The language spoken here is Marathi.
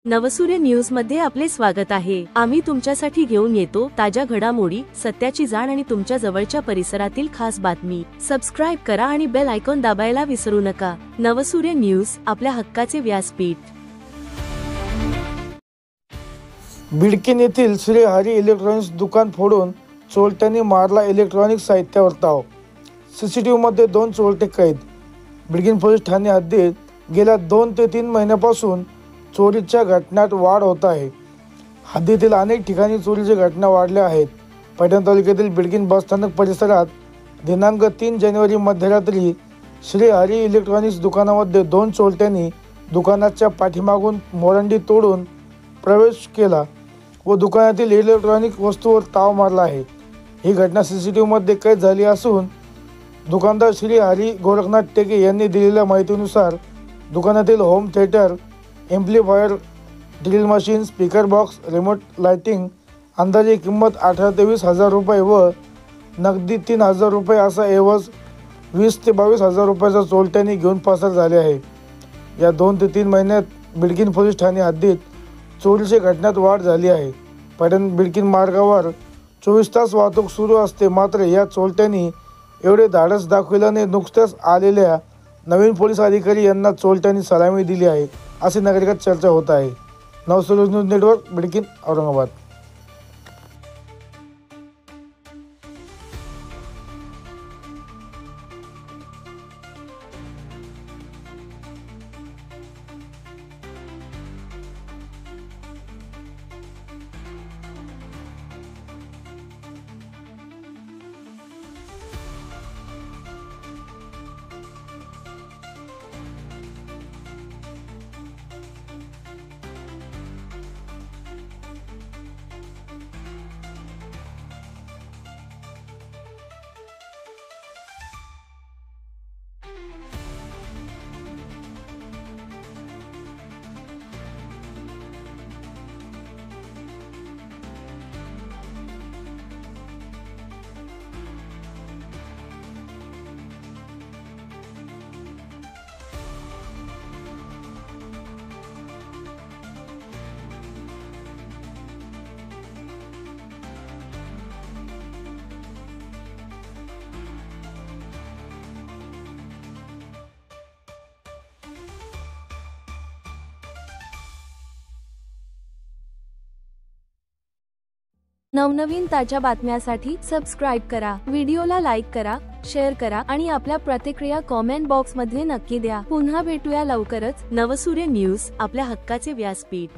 नवसूर्य न्यूज मध्ये आपले स्वागत आहे। आम्ही तुमच्यासाठी घेऊन येतो ताज्या घडामोडी, सत्याची जाण आणि तुमच्या जवळच्या परिसरातील खास बातमी। सबस्क्राइब करा आणि बेल आयकॉन दाबायला विसरू नका। नवसूर्य न्यूज, आपल्या हक्काचे व्यासपीठ। बिडकीन येथील श्री हरी इलेक्ट्रॉनिक्स दुकान फोडून चोरट्यांनी मारला इलेक्ट्रॉनिक साहित्यावर ताव। सीसीटीव्ही मध्ये 2 चोरटे कैद। बिडकीन पोलीस ठाणे हद्दीत गेल्या 2 ते 3 महिन्यापासून चोरीच्या घटनांत वाढ होत आहे। हद्दीतील अनेक ठिकाणी चोरीच्या घटना वाढल्या आहेत। पैठण तालुक्यातील बिडकीन बसस्थानक परिसरात दिनांक 3 जानेवारी मध्यरात्री श्री हरी इलेक्ट्रॉनिक्स दुकानामध्ये 2 चोरट्यांनी दुकानाच्या पाठीमागून मोरंडी तोडून प्रवेश केला व दुकानातील इलेक्ट्रॉनिक वस्तूवर ताव मारला आहे। ही घटना सीसीटीव्ही मध्ये कैद झाली असून दुकानदार श्री हरी गोरखनाथ टेके यांनी दिलेल्या माहितीनुसार दुकानातील home theatre, amplifier, drill machine, speaker box, remote lighting अंदाजे किंमत 18 ते 20 हजार रुपये व नगदी 3 हजार रुपये असा एवज 20 ते 22 हजार रुपयाचा चोरट्यांनी घेऊन पसार झाले आहे। या 2 ते 3 महिन्यात बिडकीन पोलीस ठाणे हद्दीत चोरीच्या घटनांत वाढ झाली आहे। पैठण बिडकीन मार्गावर 24 तास वाहतूक सुरू असते, मात्र या चोरट्यांनी एवढे धाडस दाखविल्याने नुकत्याच आलेल्या नवीन पोलीस अधिकारी यांना चोरट्यांनी सलामी दिली आहे, अशी नागरिकात चर्चा होत आहे। नवसूर्य न्यूज नेटवर्क, बिडकीन, औरंगाबाद। नवनवीन ताज्या बातम्यांसाठी सबस्क्राइब करा, व्हिडिओला लाईक करा, शेअर करा आणि आपल्या प्रतिक्रिया कमेंट बॉक्स मध्ये नक्की द्या। पुन्हा भेटूया लवकरच। नवसूर्य न्यूज, आपल्या हक्काचे व्यासपीठ।